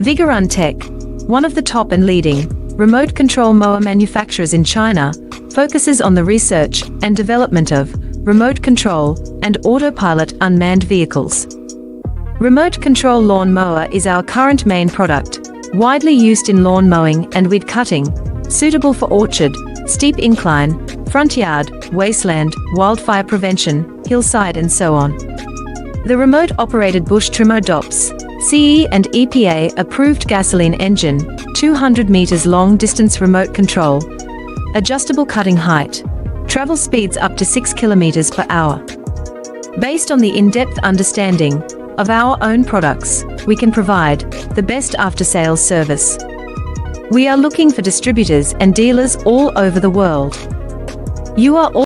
Vigorun Tech, one of the top and leading remote control mower manufacturers in China, focuses on the research and development of remote control and autopilot unmanned vehicles. Remote control lawn mower is our current main product, widely used in lawn mowing and weed cutting, suitable for orchard, steep incline, front yard, wasteland, wildfire prevention, hillside and so on. The remote-operated bush trimmer adopts CE and EPA approved gasoline engine, 200 meters long distance remote control, adjustable cutting height, travel speeds up to 6 kilometers per hour. Based on the in-depth understanding of our own products, we can provide the best after-sales service. We are looking for distributors and dealers all over the world. You are